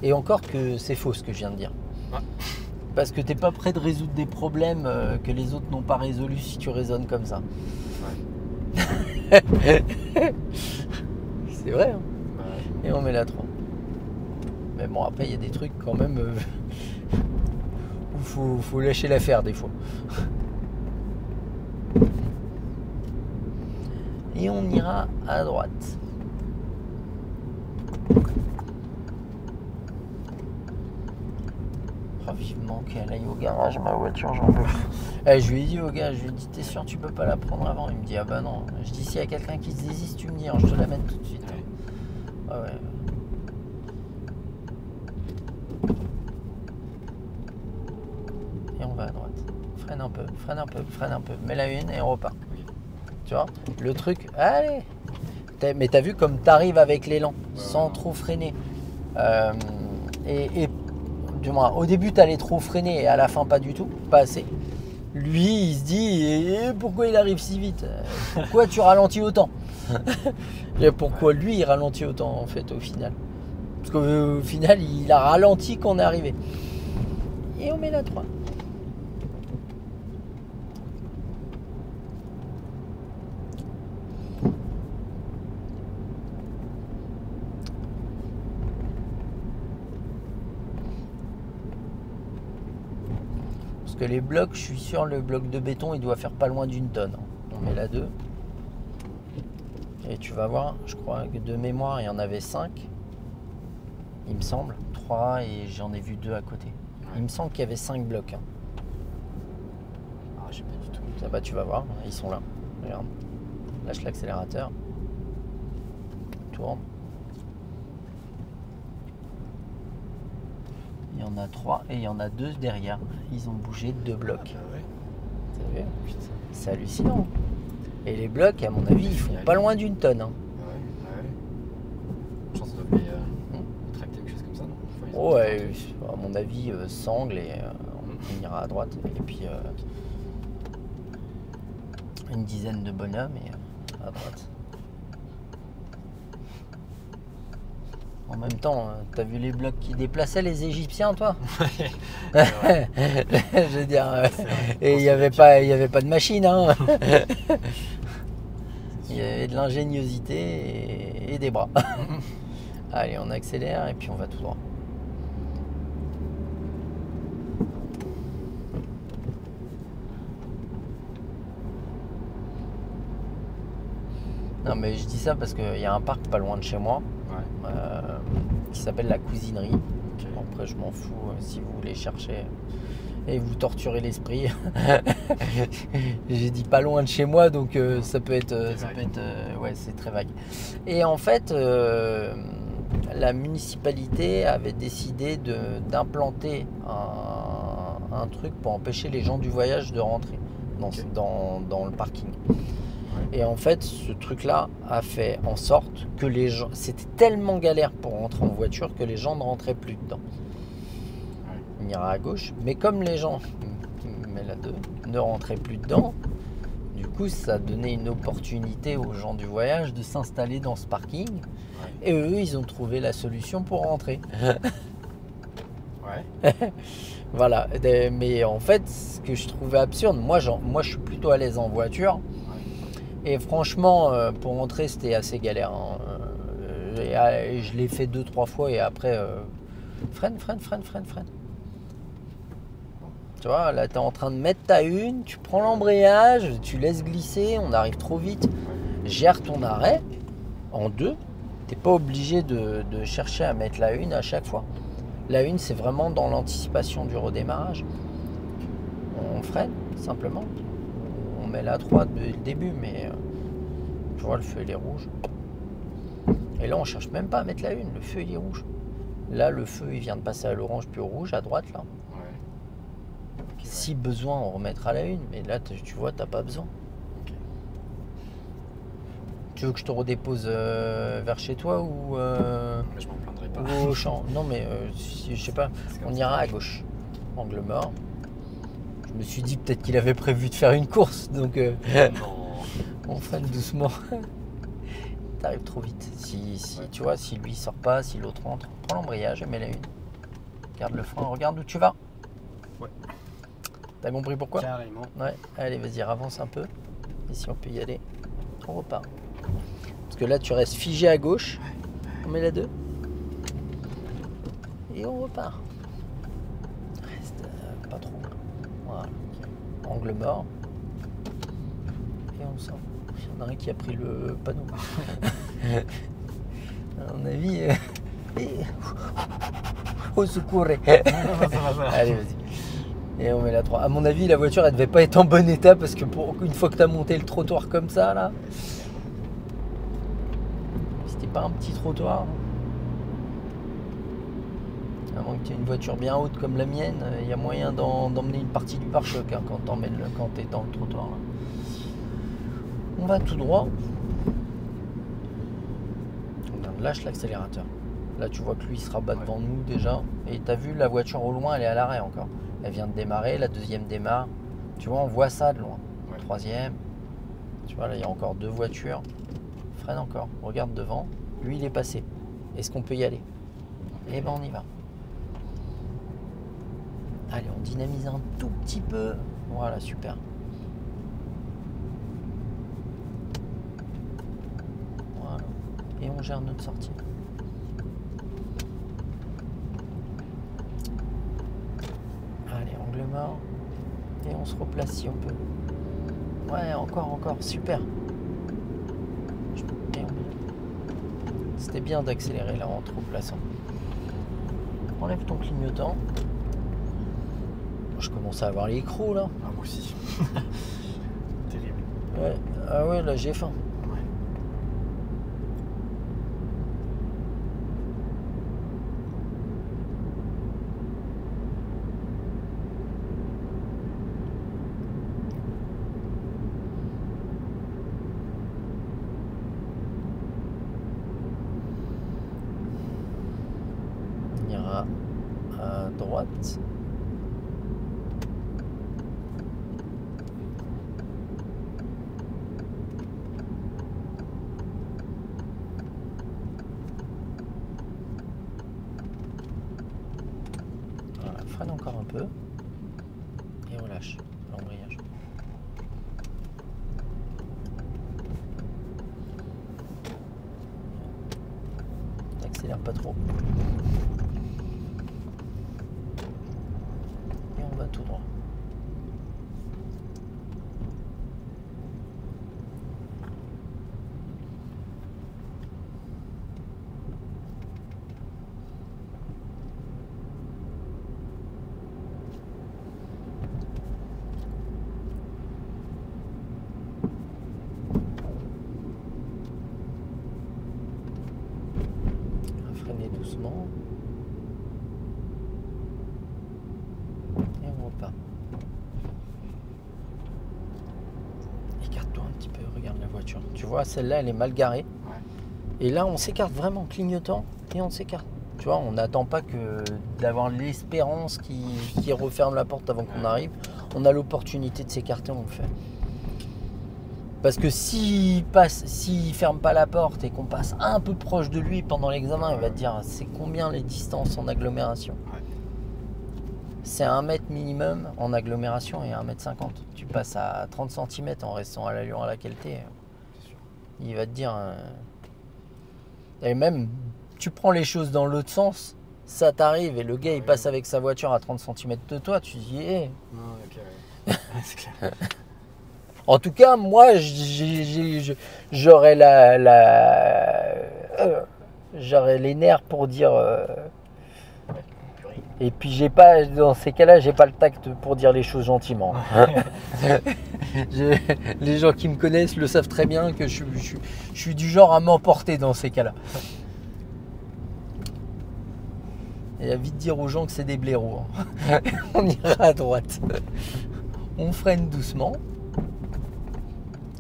Et encore que c'est faux ce que je viens de dire. Parce que tu n'es pas prêt de résoudre des problèmes que les autres n'ont pas résolus si tu raisonnes comme ça. C'est vrai. Hein. Et on met la 3. Mais bon, après, il y a des trucs quand même où faut lâcher l'affaire des fois. Et on ira à droite. Oh, vivement qu'elle aille au garage, ma voiture, j'en peux plus. Je lui ai dit au gars, je lui ai dit, t'es sûr tu peux pas la prendre avant? Il me dit, ah bah non. Je dis, s'il y a quelqu'un qui se désiste, tu me dis, hein, je te l'amène tout de suite. Ah ouais. Et on va à droite. Freine un peu, freine un peu, freine un peu. Mets la une et on repart. Tu vois, le truc, allez. Mais t'as vu comme t'arrives avec l'élan, sans trop freiner. Et du moins, au début t'allais trop freiner et à la fin pas du tout, pas assez. Lui, il se dit, pourquoi il arrive si vite? Pourquoi tu ralentis autant? Et pourquoi lui, il ralentit autant en fait au final? Parce qu'au final, il a ralenti quand on est arrivé. Et on met la 3. Que les blocs, je suis sûr, le bloc de béton, il doit faire pas loin d'une tonne. On met la 2. Et tu vas voir, je crois que de mémoire, il y en avait 5. Il me semble. 3 et j'en ai vu 2 à côté. Il me semble qu'il y avait 5 blocs. Ah, je sais pas du tout. Ça va, tu vas voir, ils sont là. Regarde. Lâche l'accélérateur. Tourne. Il y en a 3 et il y en a 2 derrière. Ils ont bougé de 2 blocs. Ah, ouais. T'as vu? C'est hallucinant. Et les blocs, à mon avis, ils font pas loin d'une tonne. Hein. Ouais. Je pense que ça doit tracter quelque chose comme ça, non? Ouais, à mon avis, sangle et on ira à droite. Et puis une dizaine de bonhommes et à droite. En même temps, t'as vu les blocs qui déplaçaient les Égyptiens, toi? Je veux dire, et il n'y avait pas de machine, hein. Il y avait de l'ingéniosité et des bras. Allez, on accélère et puis on va tout droit. Non, mais je dis ça parce qu'il y a un parc pas loin de chez moi. Qui s'appelle la cousinerie. Okay. Après je m'en fous si vous voulez chercher et vous torturez l'esprit. J'ai dit pas loin de chez moi, donc ça peut être ouais, c'est très vague. Et en fait la municipalité avait décidé d'implanter un truc pour empêcher les gens du voyage de rentrer dans le parking. Et en fait, ce truc-là a fait en sorte que les gens... C'était tellement galère pour rentrer en voiture que les gens ne rentraient plus dedans. On ira à gauche. Mais comme les gens, mais la 2, ne rentraient plus dedans, du coup, ça donnait une opportunité aux gens du voyage de s'installer dans ce parking. Et eux, ils ont trouvé la solution pour rentrer. Voilà. Mais en fait, ce que je trouvais absurde, moi je suis plutôt à l'aise en voiture. Et franchement, pour rentrer, c'était assez galère. Hein. Je l'ai fait 2-3 fois et après, freine. Tu vois, là, tu es en train de mettre ta une, tu prends l'embrayage, tu laisses glisser, on arrive trop vite. Gère ton arrêt en 2. Tu n'es pas obligé de chercher à mettre la une à chaque fois. La une, c'est vraiment dans l'anticipation du redémarrage. On freine, simplement. On met la 3 dès le début, mais tu vois, le feu il est rouge. Et là, on cherche même pas à mettre la une, le feu il est rouge. Là, le feu il vient de passer à l'orange puis au rouge à droite là. Si besoin, on remettra la une, mais là, tu vois, t'as pas besoin. Tu veux que je te redépose vers chez toi ou je m'en plaindrai pas. Ou au champ? Non, mais je sais pas, on ira à gauche, angle mort. Je me suis dit peut-être qu'il avait prévu de faire une course, donc on freine doucement. T'arrives trop vite. Si tu vois, si lui sort pas, si l'autre rentre, prends l'embrayage et mets la une. Garde le frein, regarde où tu vas. Ouais. T'as compris pourquoi? Carrément. Ouais. Allez, vas-y, avance un peu. Et si on peut y aller, on repart. Parce que là, tu restes figé à gauche. On met la 2. Et on repart. Reste pas trop. Voilà. Angle mort. et on sort. Il y en a un qui a pris le panneau. À mon avis, au secours. Allez, vas-y. Et on met la 3. À mon avis, la voiture, elle devait pas être en bon état parce que une fois que tu as monté le trottoir comme ça, là, c'était pas un petit trottoir. À moins que tu aies une voiture bien haute comme la mienne, il y a moyen d'emmener une partie du pare-choc hein, quand tu es dans le trottoir. Là. On va tout droit. On lâche l'accélérateur. Là, tu vois que lui, il se rabat devant nous déjà. Et tu as vu, la voiture au loin, elle est à l'arrêt encore. Elle vient de démarrer, la deuxième démarre. Tu vois, on voit ça de loin. Ouais. Troisième. Tu vois, là, il y a encore 2 voitures. Freine encore. Regarde devant. Lui, il est passé. Est-ce qu'on peut y aller? Eh ben, on y va. Allez, on dynamise un tout petit peu. Voilà, super. Voilà. Et on gère notre sortie. Allez, angle mort. Et on se replace si on peut. Ouais, encore, super. C'était bien d'accélérer là en te replaçant. Enlève ton clignotant. Je commence à avoir les crocs là. Ah, moi aussi. Terrible. Ouais. Ah ouais, là j'ai faim. Ouais. On ira à droite. Freine encore un peu et on lâche l'embrayage. N'accélère pas trop. Et on va tout droit. Doucement et on repart. Écarte-toi un petit peu, regarde la voiture. Tu vois, celle-là, elle est mal garée. Ouais. Et là, on s'écarte vraiment, clignotant, et on s'écarte. Tu vois, on n'attend pas que d'avoir l'espérance qui referme la porte avant qu'on arrive. On a l'opportunité de s'écarter, on le fait. Parce que s'il ferme pas la porte et qu'on passe un peu proche de lui pendant l'examen, il va te dire c'est combien les distances en agglomération. Ouais. C'est 1 mètre minimum en agglomération et 1,50 m. Tu passes à 30 cm en restant à l'allure à laquelle tu es. Il va te dire... Et même, tu prends les choses dans l'autre sens, ça t'arrive et le gars il passe avec sa voiture à 30 cm de toi, tu te dis hey. Non, ok, ouais. C'est clair. En tout cas, moi, j'aurais j'aurais les nerfs pour dire. Et puis j'ai pas, dans ces cas-là, j'ai pas le tact pour dire les choses gentiment. Les gens qui me connaissent le savent très bien que je suis du genre à m'emporter dans ces cas-là. Et à vite dire aux gens que c'est des blaireaux. On ira à droite. On freine doucement.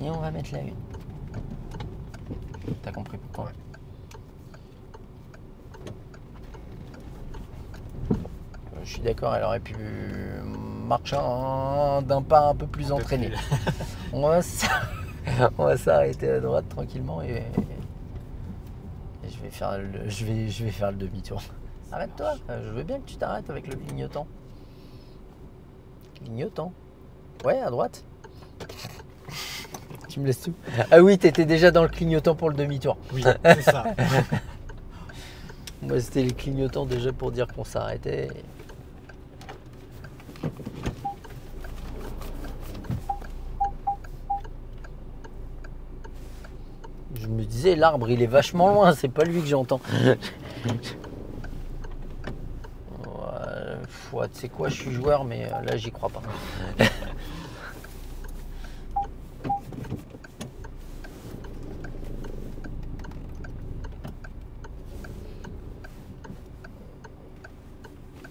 Et on va mettre la 1. T'as compris pourquoi? Ouais. Je suis d'accord, elle aurait pu marcher d'un pas un peu plus entraîné. On va s'arrêter à droite tranquillement et je vais faire le demi-tour. Arrête-toi, je veux bien que tu t'arrêtes avec le clignotant. Clignotant. Ouais, à droite. Tu me laisses tout. Ah oui, t'étais déjà dans le clignotant pour le demi-tour. Oui, c'est ça. Moi, c'était le clignotant déjà pour dire qu'on s'arrêtait. Je me disais, l'arbre, il est vachement loin, c'est pas lui que j'entends. Ouais, tu sais quoi, je suis joueur, mais là, j'y crois pas.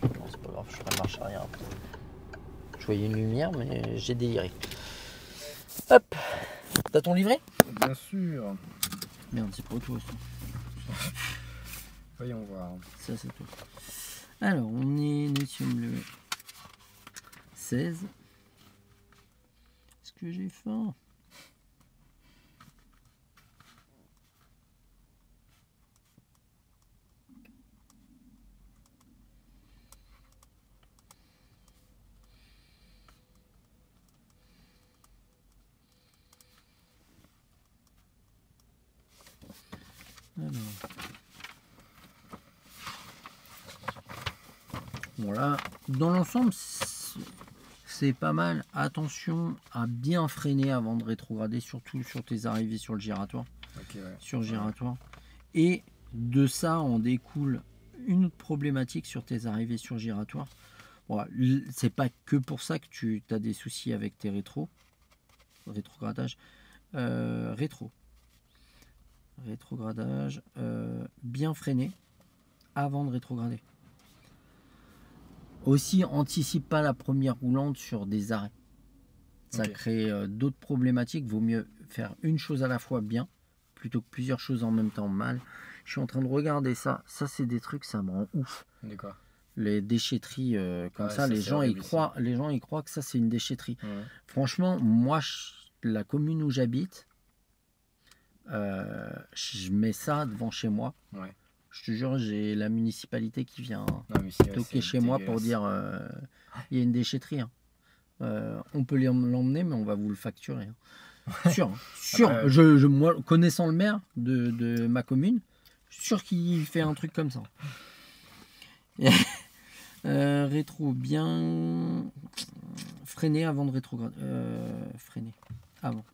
Bon, c'est pas grave, je ferai marche arrière après. Je voyais une lumière, mais j'ai déliré. Hop, t'as ton livret? Bien sûr. Merde, c'est pour toi aussi. Voyons voir. Ça, c'est toi. Alors, nous sommes le 16. Est-ce que j'ai faim? Alors. Voilà. Dans l'ensemble, c'est pas mal. Attention à bien freiner avant de rétrograder, surtout sur tes arrivées sur le giratoire. Okay, ouais. Sur le giratoire. Et de ça en découle une autre problématique sur tes arrivées sur giratoire. Bon, c'est pas que pour ça que tu as des soucis avec tes rétrogradage. Rétrogradage, bien freiner avant de rétrograder. Aussi, anticipe pas la première roulante sur des arrêts. Ça crée d'autres problématiques. Vaut mieux faire une chose à la fois bien, plutôt que plusieurs choses en même temps mal. Je suis en train de regarder ça. Ça, c'est des trucs, ça me rend ouf. D'accord. Les déchetteries comme ça, les gens y croient que ça, c'est une déchetterie. Ouais. Franchement, moi, la commune où j'habite, je mets ça devant chez moi. Ouais. Je te jure, j'ai la municipalité qui vient toquer chez moi pour dire il y a une déchetterie. Hein. On peut l'emmener, mais on va vous le facturer. Hein. Sûr. Moi, connaissant le maire de ma commune, je suis sûr qu'il fait un truc comme ça. Rétro, bien freiner avant de rétrograder. Freiner avant.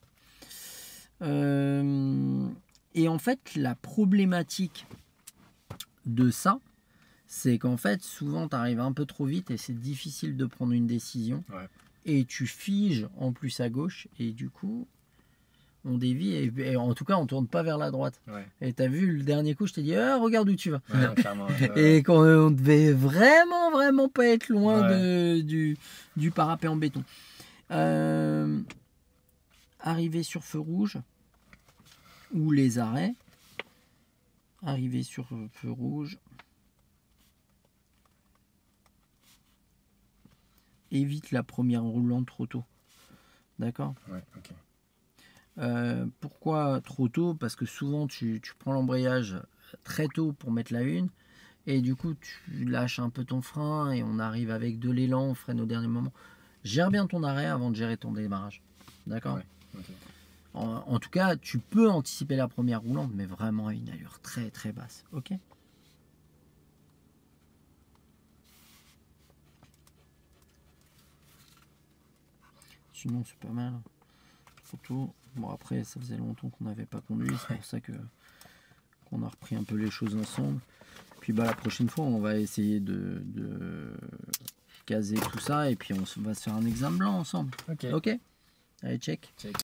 Et en fait, la problématique de ça, c'est qu'en fait, souvent, tu arrives un peu trop vite et c'est difficile de prendre une décision. Ouais. Et tu figes en plus à gauche et du coup, on dévie et en tout cas, on tourne pas vers la droite. Ouais. Et tu as vu, le dernier coup, je t'ai dit, regarde où tu vas. Ouais, clairement, et quand on devait vraiment pas être loin du parapet en béton. Arriver sur feu rouge ou les arrêts. Arriver sur feu rouge. Évite la première roulante trop tôt. D'accord ? Ouais, ok. Pourquoi trop tôt? Parce que souvent tu prends l'embrayage très tôt pour mettre la une et du coup tu lâches un peu ton frein et on arrive avec de l'élan, on freine au dernier moment. Gère bien ton arrêt avant de gérer ton démarrage. D'accord ? Ouais, okay. En tout cas, tu peux anticiper la première roulante, mais vraiment à une allure très très basse. Ok ? Sinon, c'est pas mal. Trop tôt. Bon, après, ça faisait longtemps qu'on n'avait pas conduit. C'est pour ça qu'on a repris un peu les choses ensemble. Puis la prochaine fois, on va essayer de caser tout ça et puis on va se faire un examen blanc ensemble. Ok. Allez, check.